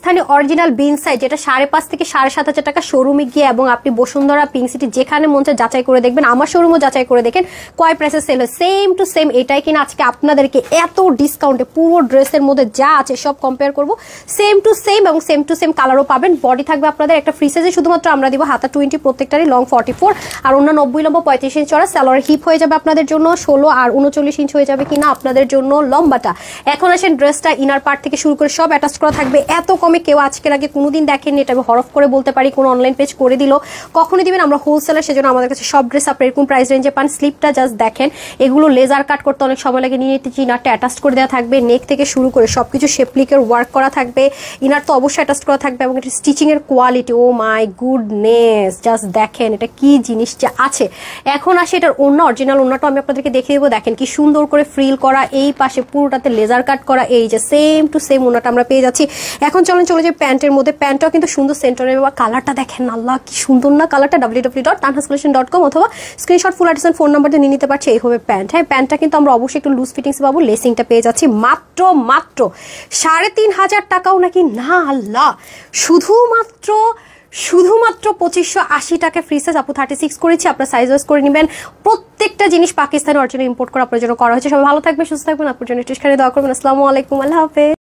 Pakistani original বিন size, যেটা 5.5 থেকে 7,500 টাকা শোরুমে গিয়ে এবং আপনি বসুন্ধরা, পিঙ্ক সিটি যেখানে মন চায় যাচাই করে দেখবেন, আমার শোরুমও যাচাই করে দেখেন কয় প্রাইসে সেল হয়। সেম টু সেম এটাই কিনা আজকে আপনাদেরকে এত ডিসকাউন্টে পুরো ড্রেসের মধ্যে যা আছে সব কম্পেয়ার করবো, সেম টু সেম এবং সেম টু সেম কালারও পাবেন। বডি থাকবে আপনাদের একটা ফ্রি সাইজে, শুধুমাত্র আমরা দিব হাতা 20 প্রত্যেকটারই, লং 44 আর অন্য 90 লম্বা 35 ইঞ্চ চড়া। সালোয়ার হিপ হয়ে যাবে আপনাদের জন্য 16 আর 39 ইঞ্চ হয়ে যাবে কিনা আপনাদের জন্য লম্বাটা। এখন আসেন ড্রেসটা ইনার পার্ট থেকে শুরু করে সব অ্যাটাচ করা থাকবে। এত কমে কেউ আজকের আগে কোনোদিন দেখেননি, এটা আমি হরফ করে বলতে পারি, কোনো অনলাইন পেজ করে দিল কখনই দিবেন। আমরা হোলসেলার, সেজন্য আমাদের কাছে সব ড্রেস আপনার এরকম প্রাইস রেঞ্জে পান। স্লিপটা জাস্ট দেখেন, এগুলো লেজার কাট করতে অনেক সময় লাগে, নিয়ে ইনারটা অ্যাটাচ করে দেওয়া থাকবে। নেক থেকে শুরু করে সবকিছু শেপলিকের ওয়ার্ক করা থাকবে, ইনার তো অবশ্যই অ্যাটাচ করা থাকবে এবং এটা স্টিচিং এর quality, oh my goodness, just দেখেন এটা কি জিনিস যে আছে। এখন আসে এটার ওড়না, অরিজিনাল ওড়নাটা আমি আপনাদেরকে দেখিয়ে দেবো। দেখেন কি সুন্দর করে ফ্রিল করা, এই পাশে পুরোটাতে লেজার কাট করা, এই যে সেম টু সেম ওড়নাটা আমরা পেয়ে যাচ্ছি। এখন চলেন চলে যে প্যান্টের মধ্যে, প্যান্টটাও কিন্তু সুন্দর সেন্টারে, কালারটা দেখেন, আল্লাহ কি সুন্দর না কালারটা। www.tanhascollection.com অথবা screenshot full address phone number দিয়ে নিয়ে নিতে পারছি। এই হবে প্যান্ট। হ্যাঁ, প্যান্টটা কিন্তু আমরা অবশ্যই একটু লুজ ফিটিংস পাবো। লেসিংটা পেয়ে যাচ্ছি মাত্র 3,500 টাকাও নাকি না, আল্লাহ, শুধুমাত্র 2580 টাকা ফ্রি সাইজ। আপু 36 করেছি, আপনার সাইজ ওয়াইজ করে নেবেন। প্রত্যেকটা জিনিস পাকিস্তানি অরিজিনাল ইম্পোর্ট করা আপনার জন্য করা হয়েছে। সবাই ভালো থাকবেন, সুস্থ থাকবেন, আপনার জন্য টিশখানে দোয়া করবেন। আসসালামু আলাইকুম, আল্লাহ হাফেজ।